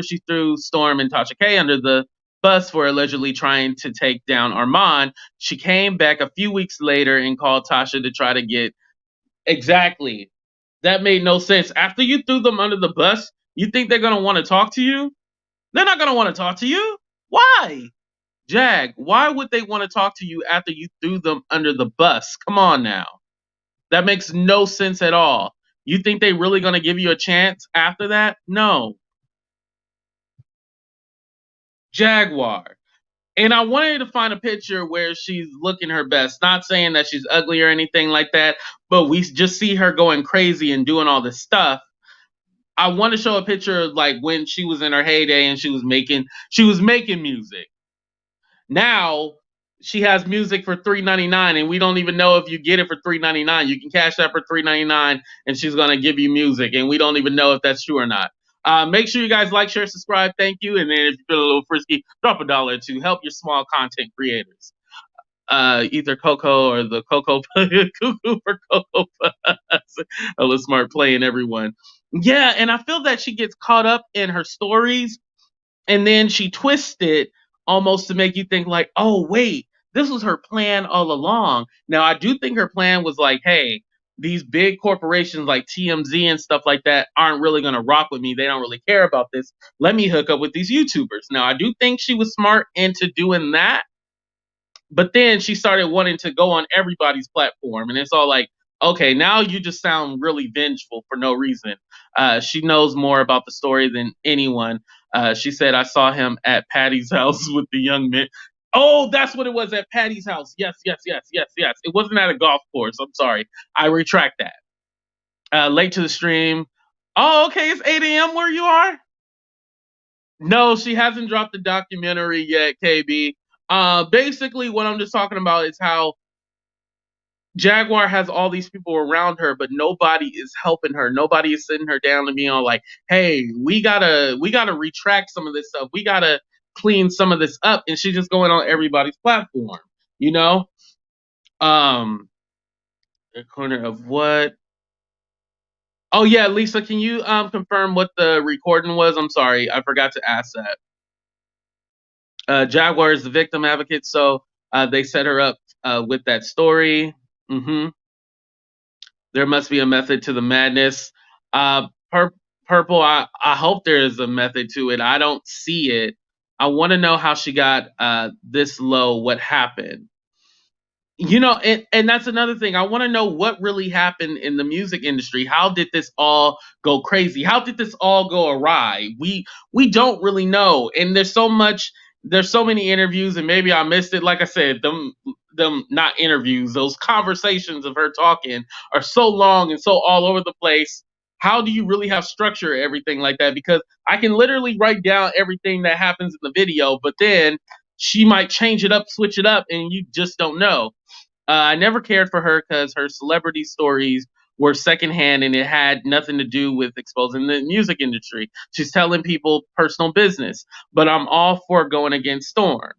she threw Storm and Tasha K under the bus for allegedly trying to take down Armand, she came back a few weeks later and called Tasha to try to get exactly. That made no sense. After you threw them under the bus, you think they're gonna want to talk to you? They're not gonna want to talk to you. Why? Jag, why would they want to talk to you after you threw them under the bus? Come on now. That makes no sense at all. You think they really going to give you a chance after that? No. Jaguar. And I wanted to find a picture where she's looking her best. Not saying that she's ugly or anything like that, but we just see her going crazy and doing all this stuff. I want to show a picture of like when she was in her heyday and she was making music. Now she has music for $3.99, and we don't even know if you get it for $3.99. You can cash that for $3.99, and she's gonna give you music, and we don't even know if that's true or not. Make sure you guys like, share, subscribe. Thank you, and then if you feel a little frisky, drop $1 to help your small content creators. Either Coco or the Coco Cuckoo for Coco Puffs. Ella Smart playing everyone. Yeah, and I feel that she gets caught up in her stories, and then she twists it almost to make you think like, oh, wait, this was her plan all along. Now, I do think her plan was like, hey, these big corporations like TMZ and stuff like that aren't really going to rock with me. They don't really care about this. Let me hook up with these YouTubers. Now, I do think she was smart into doing that. But then she started wanting to go on everybody's platform. And it's all like, okay, now you just sound really vengeful for no reason. She knows more about the story than anyone. She said, I saw him at Patty's house with the young men. Oh, that's what it was, at Patty's house. Yes. It wasn't at a golf course. I'm sorry. I retract that. Late to the stream. Oh, okay. It's 8 a.m. where you are? No, she hasn't dropped the documentary yet, KB. Basically, what I'm just talking about is how Jaguar has all these people around her, but nobody is helping her. Nobody is sitting her down and being all like, "Hey, we gotta retract some of this stuff. We gotta clean some of this up." And she's just going on everybody's platform, you know. A corner of what? Oh yeah, Lisa, can you confirm what the recording was? I'm sorry, I forgot to ask that. Jaguar is the victim advocate, so they set her up with that story. Mm-hmm. There must be a method to the madness. Pur- Purple, I hope there is a method to it. I don't see it. I want to know how she got this low. What happened? And that's another thing. I want to know what really happened in the music industry. How did this all go crazy? How did this all go awry? We don't really know. And there's so many interviews, and maybe I missed it. Like I said, them not interviews, those conversations of her talking are so long and so all over the place. How do you really have structure, everything like that? Because I can literally write down everything that happens in the video, but then she might change it up, switch it up, and you just don't know. I never cared for her because her celebrity stories were secondhand and it had nothing to do with exposing the music industry. She's telling people personal business, but I'm all for going against Storm.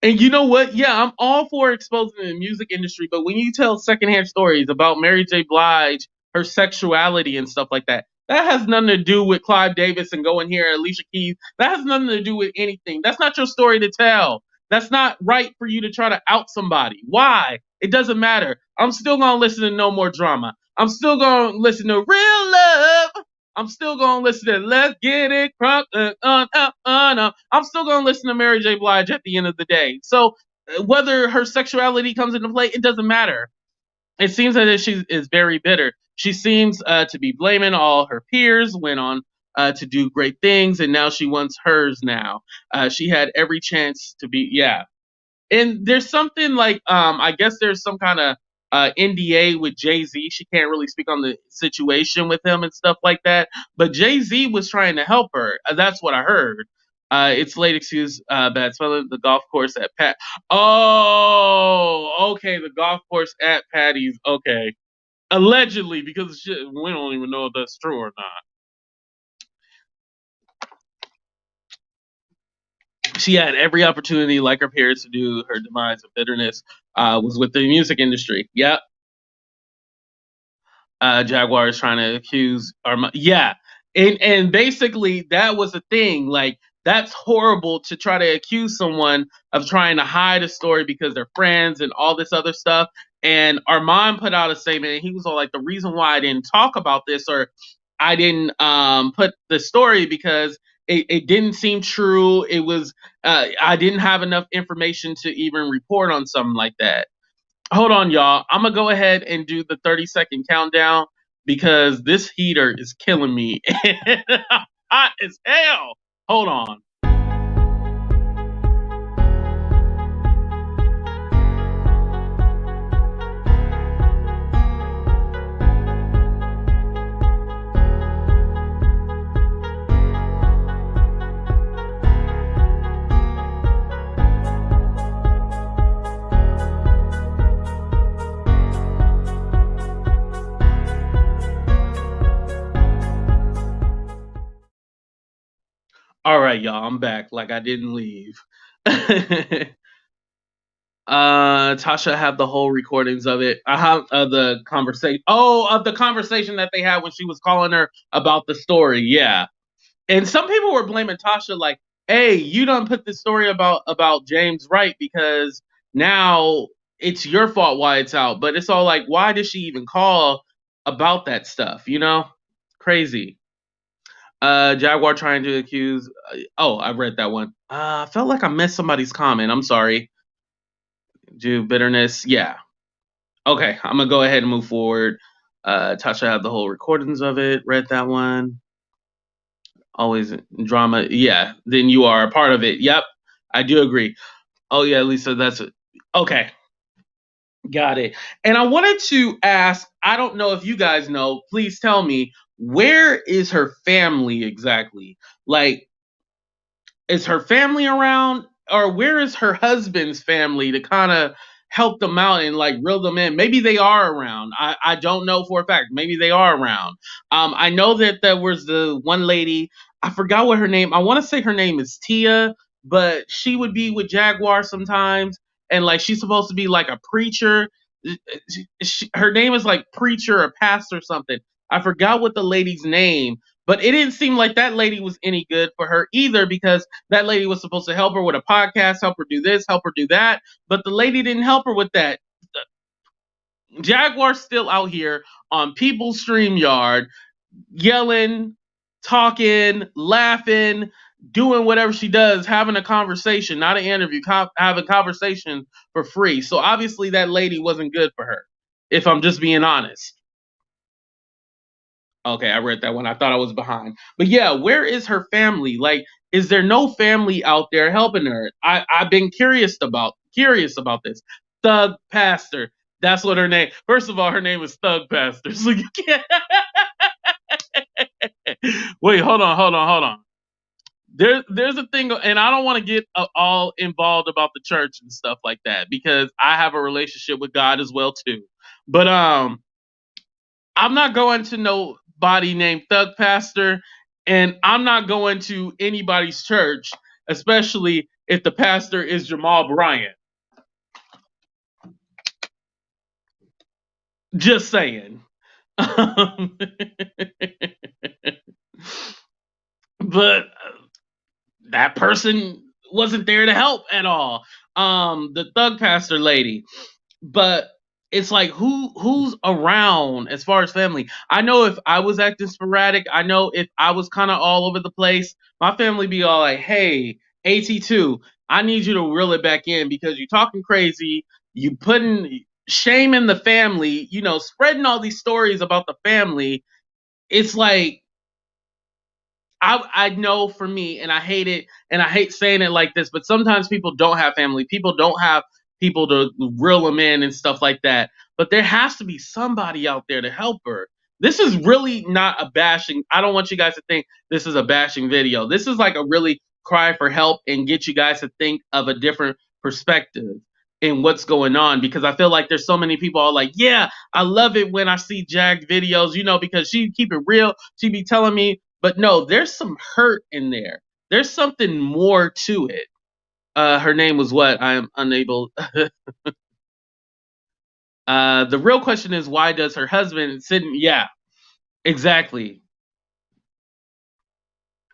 And you know what? Yeah, I'm all for exposing the music industry, but when you tell secondhand stories about Mary J. Blige, her sexuality and stuff like that, that has nothing to do with Clive Davis and going here, Alicia Keys. That has nothing to do with anything. That's not your story to tell. That's not right for you to try to out somebody. Why? It doesn't matter. I'm still gonna listen to No More Drama. I'm still gonna listen to Real Love. I'm still gonna listen to Let's Get It Crunk on. I'm still gonna listen to Mary J. Blige at the end of the day. So whether her sexuality comes into play, it doesn't matter. It seems as if she is very bitter. She seems to be blaming all her peers, went on to do great things, and now she wants hers now. She had every chance to be, yeah. And there's something like I guess there's some kind of NDA with Jay-Z. She can't really speak on the situation with him and stuff like that. But Jay-Z was trying to help her. That's what I heard. It's late excuse bad spelling. The golf course at Pat. Oh, okay. The golf course at Patty's. Okay, allegedly, because shit, we don't even know if that's true or not. She had every opportunity, like her peers, to do. Her demise of bitterness was with the music industry. Yep. Jaguar is trying to accuse yeah, and basically that was the thing. Like that's horrible to try to accuse someone of trying to hide a story because they're friends and all this other stuff. And Armand put out a statement, and he was all like, "The reason why I didn't talk about this or I didn't put the story because." It didn't seem true. It was I didn't have enough information to even report on something like that. Hold on, y'all. I'm gonna go ahead and do the 30-second countdown because this heater is killing me. Hot as hell. Hold on. All right, y'all. I'm back. Like I didn't leave. Tasha have the whole recordings of it. I have the conversation. Oh, of the conversation that they had when she was calling her about the story. Yeah, and some people were blaming Tasha, like, "Hey, you done put this story about James Wright because now it's your fault why it's out." But it's all like, why did she even call about that stuff? Crazy. Jaguar trying to accuse. Oh, I read that one. I felt like I missed somebody's comment. I'm sorry. Do bitterness. Yeah. Okay, I'm gonna go ahead and move forward. Tasha had the whole recordings of it. Read that one. Always drama. Yeah. Then you are a part of it. Yep. I do agree. Oh yeah, Lisa. That's it. Okay. Got it. And I wanted to ask. I don't know if you guys know. Please tell me. Where is her family exactly? Like, is her family around, or where is her husband's family to kind of help them out and like reel them in? Maybe they are around. I don't know for a fact. Maybe they are around. I know that there was the one lady. I forgot what her name. I want to say her name is Tia, but she would be with Jaguar sometimes, and like she's supposed to be like a preacher. Her name is like preacher or pastor or something. I forgot what the lady's name, But it didn't seem like that lady was any good for her either, because that lady was supposed to help her with a podcast, help her do this, help her do that. But the lady didn't help her with that. Jaguar's still out here on people's StreamYard, yelling, talking, laughing, doing whatever she does, having a conversation, not an interview, having a conversation for free. So obviously that lady wasn't good for her, if I'm just being honest. Okay, I read that one. I thought I was behind. But yeah, where is her family? Like, is there no family out there helping her? I've been curious about this. Thug Pastor. That's what her name. First of all, her name is Thug Pastor. So you can't. Wait, hold on. There's a thing, and I don't want to get all involved about the church and stuff like that, because I have a relationship with God as well too. But I'm not going to nobody named Thug Pastor, and I'm not going to anybody's church, especially if the pastor is Jamal Bryant. Just saying. But that person wasn't there to help at all. The Thug Pastor lady. But it's like, who's around as far as family? I know if I was acting sporadic, I know if I was kind of all over the place, my family be all like, hey, AT2, I need you to reel it back in, because you're talking crazy, you putting shame in the family, spreading all these stories about the family. It's like, I know for me, and I hate it, and I hate saying it like this, but sometimes people don't have family. People don't have people to reel them in and stuff like that. But there has to be somebody out there to help her. This is really not a bashing. I don't want you guys to think this is a bashing video. This is like a really cry for help and get you guys to think of a different perspective in what's going on, because I feel like there's so many people are like, yeah, I love it when I see Jag videos, because she keep it real. She be telling me. But no, there's some hurt in there. There's something more to it. Her name was what? I am unable. The real question is, why does her husband sit? Yeah, exactly.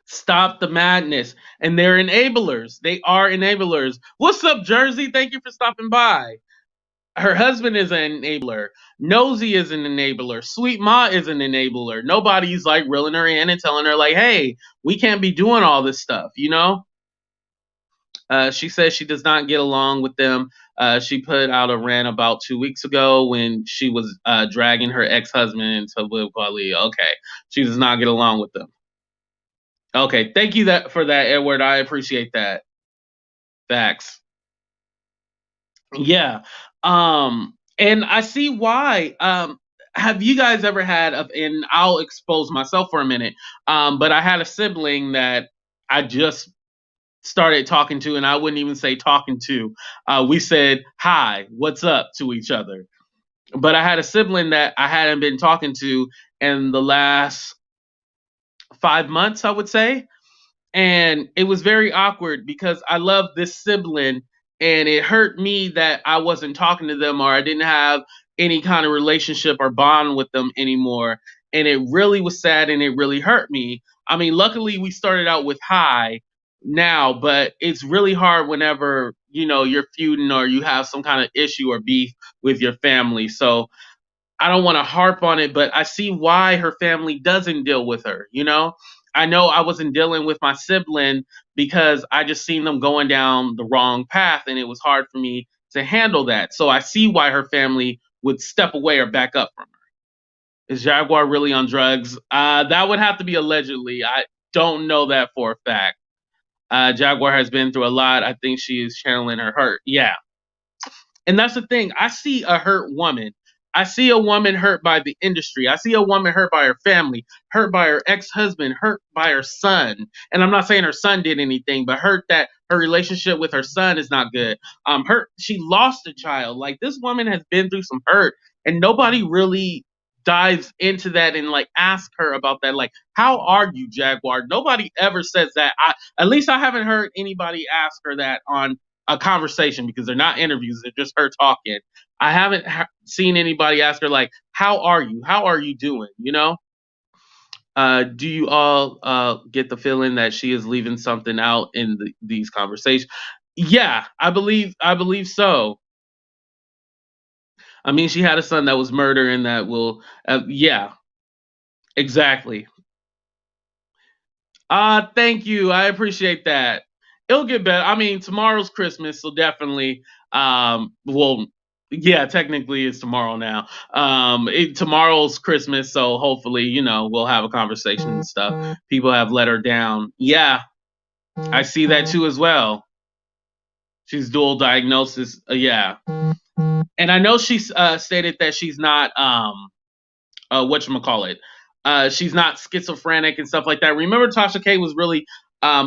Stop the madness. And they're enablers. They are enablers. What's up, Jersey? Thank you for stopping by. Her husband is an enabler. Nosey is an enabler. Sweetma is an enabler. Nobody's like reeling her in and telling her like, hey, we can't be doing all this stuff, She says she does not get along with them. She put out a rant about 2 weeks ago when she was dragging her ex-husband into Will Quali. Okay, she does not get along with them. Okay, thank you for that, Edward. I appreciate that. Facts. Yeah. And I see why. Have you guys ever had and I'll expose myself for a minute. But I had a sibling that I just started talking to, and I wouldn't even say talking to. We said hi, what's up to each other. But I had a sibling that I hadn't been talking to in the last 5 months, I would say. And it was very awkward because I love this sibling, and it hurt me that I wasn't talking to them, or I didn't have any kind of relationship or bond with them anymore. And it really was sad, and it really hurt me. I mean, luckily we started out with hi now, but it's really hard whenever, you're feuding or you have some kind of issue or beef with your family. So I don't want to harp on it, but I see why her family doesn't deal with her, I know I wasn't dealing with my sibling because I just seen them going down the wrong path, and it was hard for me to handle that. So I see why her family would step away or back up from her. Is Jaguar really on drugs? That would have to be allegedly. I don't know that for a fact. Jaguar has been through a lot. I think she is channeling her hurt. Yeah. And that's the thing. I see a hurt woman. I see a woman hurt by the industry. I see a woman hurt by her family, hurt by her ex-husband, hurt by her son. And I'm not saying her son did anything, but hurt that her relationship with her son is not good. Hurt she lost a child. Like, this woman has been through some hurt, and nobody really dives into that and like ask her about that. Like, how are you, Jaguar? Nobody ever says that. At least I haven't heard anybody ask her that on a conversation, because they're not interviews, they're just her talking. I haven't seen anybody ask her like, how are you? How are you doing? Do you all get the feeling that she is leaving something out in these conversations? Yeah, I believe so. I mean, she had a son that was murdered, and that will, yeah, exactly. Thank you. I appreciate that. It'll get better. I mean, tomorrow's Christmas, so definitely. Well, yeah, technically it's tomorrow now. Tomorrow's Christmas, so hopefully, we'll have a conversation and stuff. People have let her down. Yeah, I see that too as well. She's dual diagnosis. Yeah, and I know she's stated that she's not whatchamacallit. She's not schizophrenic and stuff like that. Remember, Tasha K was really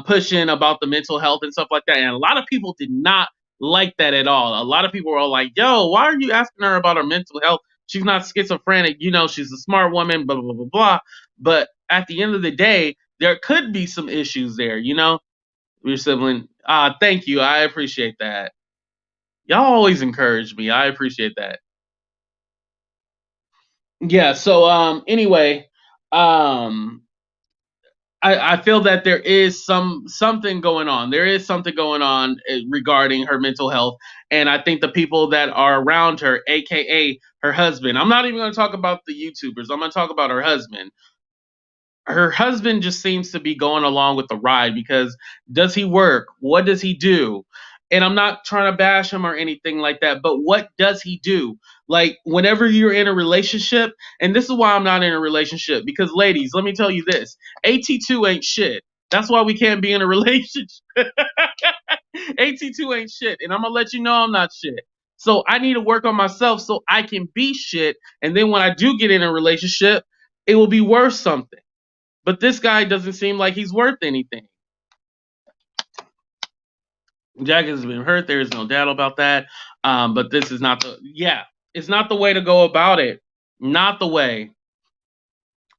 pushing about the mental health and stuff like that, and a lot of people did not like that at all. A lot of people were all like, "Yo, why are you asking her about her mental health? She's not schizophrenic. She's a smart woman." Blah blah blah blah. But at the end of the day, there could be some issues there. Your sibling. Thank you. I appreciate that. Y'all always encourage me. I appreciate that. Yeah, so anyway, um I feel that there is something going on. There is something going on regarding her mental health, and I think the people that are around her, aka her husband. I'm not even going to talk about the YouTubers. I'm going to talk about her husband. Her husband just seems to be going along with the ride because does he work? What does he do? And I'm not trying to bash him or anything like that, but what does he do? Like, whenever you're in a relationship, and this is why I'm not in a relationship, because ladies, let me tell you this, AT2 ain't shit. That's why we can't be in a relationship. AT2 ain't shit, and I'm gonna let you know I'm not shit. So I need to work on myself so I can be shit, and then when I do get in a relationship, it will be worth something. But this guy doesn't seem like he's worth anything. Jack has been hurt. There is no doubt about that. But this is not it's not the way to go about it. Not the way.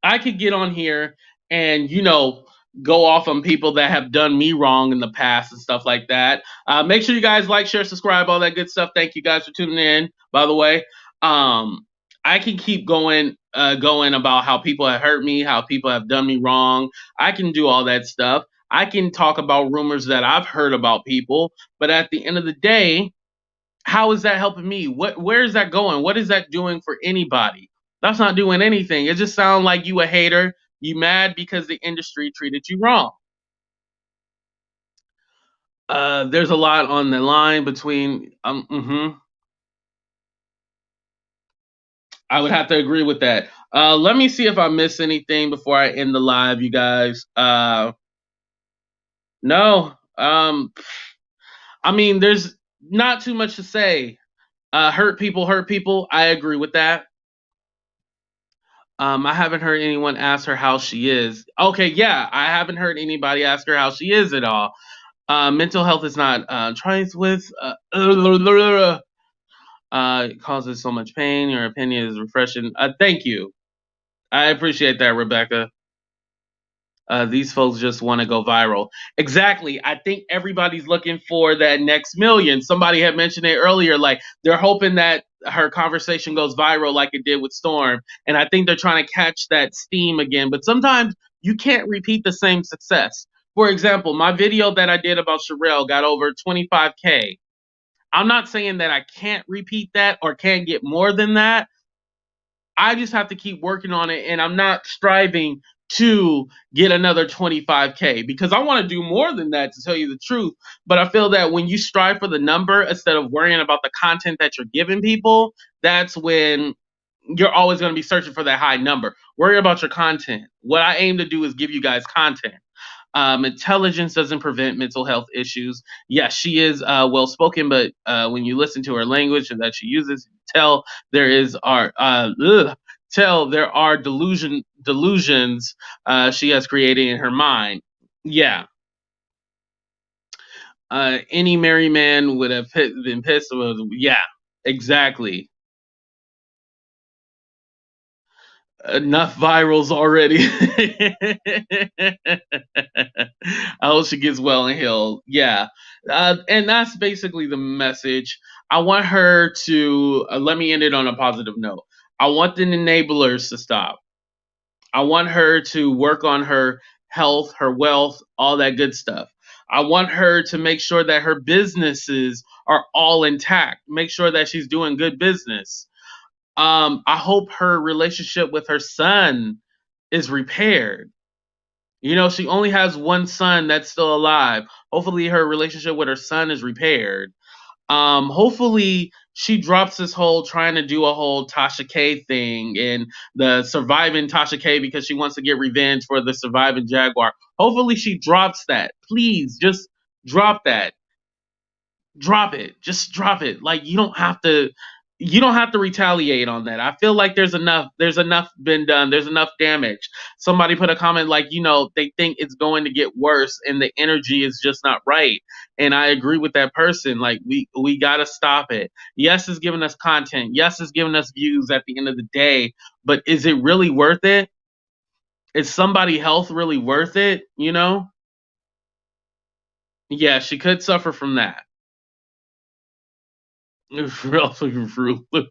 I could get on here and, go off on people that have done me wrong in the past and stuff like that. Make sure you guys like, share, subscribe, all that good stuff. Thank you guys for tuning in, by the way. I can keep going about how people have hurt me, how people have done me wrong. I can do all that stuff. I can talk about rumors that I've heard about people, but at the end of the day, how is that helping me? Where is that going? What is that doing for anybody? That's not doing anything. It just sounds like you a hater. You mad because the industry treated you wrong. There's a lot on the line between I would have to agree with that. Let me see if I miss anything before I end the live, you guys. No. I mean, there's not too much to say. Hurt people. I agree with that. I haven't heard anyone ask her how she is. Okay, yeah, I haven't heard anybody ask her how she is at all. Mental health is not trying with causes so much pain. Your opinion is refreshing. Thank you. I appreciate that, Rebecca. These folks just want to go viral. Exactly. I think everybody's looking for that next million. Somebody had mentioned it earlier. Like, they're hoping that her conversation goes viral like it did with Storm. And I think they're trying to catch that steam again. But sometimes you can't repeat the same success. For example, my video that I did about Sherelle got over 25K. I'm not saying that I can't repeat that or can't get more than that. I just have to keep working on it, and I'm not striving to get another 25K because I want to do more than that, to tell you the truth. But I feel that when you strive for the number instead of worrying about the content that you're giving people, that's when you're always going to be searching for that high number. Worry about your content. What I aim to do is give you guys content. Intelligence doesn't prevent mental health issues. Yes, she is well spoken, but when you listen to her language and that she uses, tell there are delusions she has created in her mind. Yeah. Any merry man would have been pissed. Yeah, exactly. Enough virals already. I hope she gets well and healed. Yeah. And that's basically the message. I want her to, let me end it on a positive note. I want the enablers to stop. I want her to work on her health, her wealth, all that good stuff. I want her to make sure that her businesses are all intact. Make sure that she's doing good business. I hope her relationship with her son is repaired. You know, she only has one son that's still alive. Hopefully her relationship with her son is repaired. Hopefully she drops this whole trying to do a whole Tasha K thing and the surviving Tasha K because she wants to get revenge for the surviving Jaguar. Hopefully she drops that. Please just drop that. Drop it. Just drop it. Like you don't have to retaliate on that. I feel like there's enough been done. There's enough damage. Somebody put a comment like, they think it's going to get worse and the energy is just not right. And I agree with that person. Like we got to stop it. Yes, it's giving us content. Yes, it's giving us views at the end of the day, but is it really worth it? Is somebody health really worth it, Yeah, she could suffer from that. Real Fruit Loop.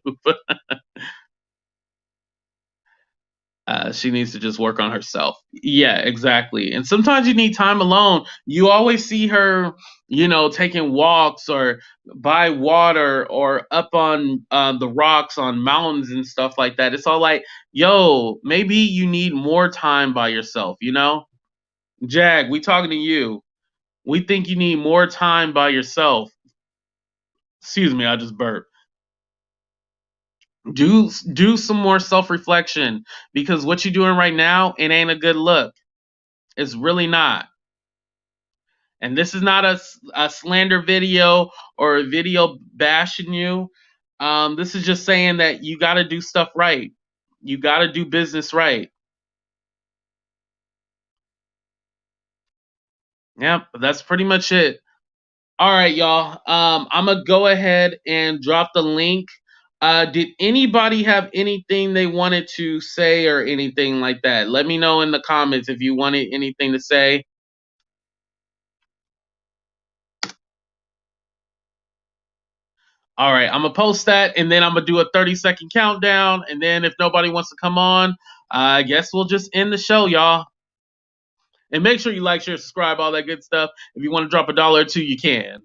She needs to just work on herself. Yeah, exactly. And sometimes you need time alone. You always see her, taking walks or by water or up on the rocks on mountains and stuff like that. It's all like, yo, maybe you need more time by yourself, Jag, we talking to you. We think you need more time by yourself. Excuse me, I just burped. Do some more self-reflection because what you're doing right now, it ain't a good look. It's really not. And this is not a slander video or a video bashing you. This is just saying that you got to do stuff right. You got to do business right. Yep, that's pretty much it. All right, y'all. I'm gonna go ahead and drop the link. Did anybody have anything they wanted to say or anything like that? Let me know in the comments if you wanted anything to say. All right, I'm gonna post that and then I'm gonna do a 30-second countdown. And then if nobody wants to come on, I guess we'll just end the show, y'all. And make sure you like, share, subscribe, all that good stuff. If you want to drop $1 or $2, you can.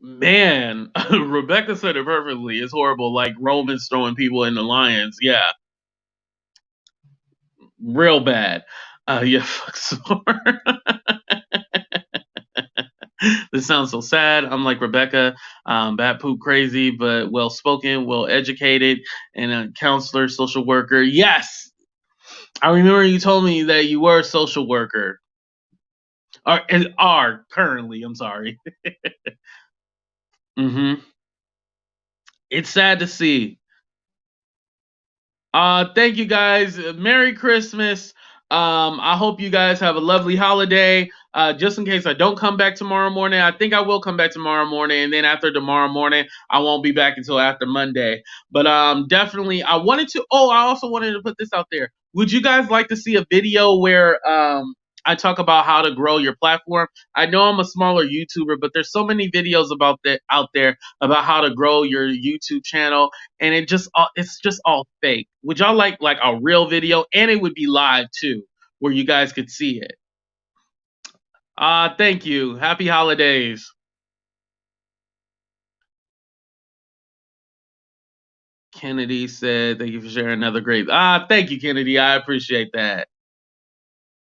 Man, Rebecca said it perfectly. It's horrible, like Romans throwing people in the lions. Yeah, real bad. Yeah, fuck sore. This sounds so sad. I'm like Rebecca, bad poop crazy, but well spoken, well educated, and a counselor, social worker. Yes, I remember you told me that you were a social worker. Or are currently. I'm sorry. It's sad to see. Thank you guys. Merry Christmas. I hope you guys have a lovely holiday. Just in case I don't come back tomorrow morning, I think I will come back tomorrow morning, and then after tomorrow morning, I won't be back until after Monday. But definitely, I also wanted to put this out there. Would you guys like to see a video where I talk about how to grow your platform? I know I'm a smaller YouTuber, but there's so many videos about that out there about how to grow your YouTube channel, and it's just all fake. Would y'all like a real video? And it would be live too, where you guys could see it. Thank you. Happy holidays. Kennedy said, thank you for sharing another great. Thank you, Kennedy. I appreciate that.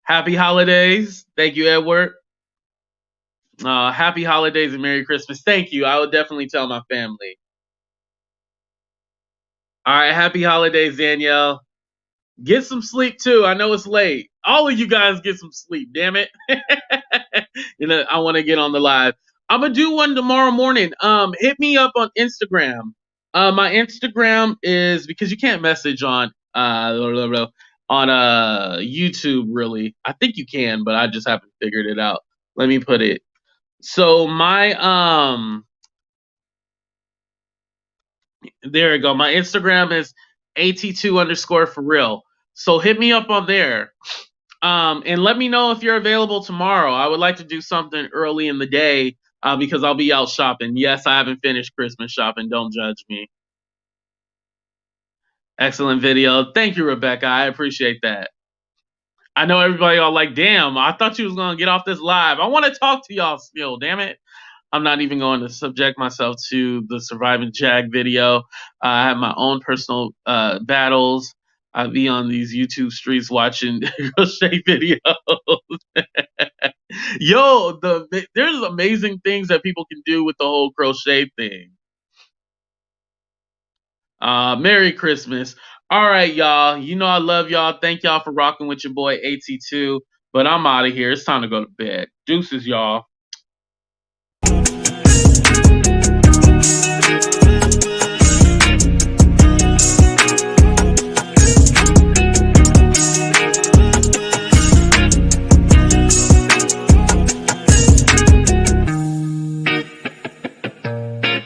Happy holidays. Thank you, Edward. Happy holidays and Merry Christmas. Thank you. I will definitely tell my family. All right. Happy holidays, Danielle. Get some sleep too. I know it's late. All of you guys get some sleep. Damn it. I want to get on the live. I'm gonna do one tomorrow morning. Hit me up on Instagram. My Instagram is, because you can't message on blah, blah, blah. on YouTube. Really, I think you can, but I just haven't figured it out. Let me put it. So my there we go. My Instagram is at2_for real. So hit me up on there. And let me know if you're available tomorrow. I would like to do something early in the day because I'll be out shopping. Yes, I haven't finished Christmas shopping. Don't judge me. Excellent video. Thank you, Rebecca. I appreciate that. I know everybody all like, damn, I thought you was going to get off this live. I want to talk to y'all still, damn it. I'm not even going to subject myself to the Surviving Jag video. I have my own personal battles. I be on these YouTube streets watching crochet videos. Yo, there's amazing things that people can do with the whole crochet thing. Merry Christmas. All right, y'all. You know I love y'all. Thank y'all for rocking with your boy AT2. But I'm out of here. It's time to go to bed. Deuces, y'all.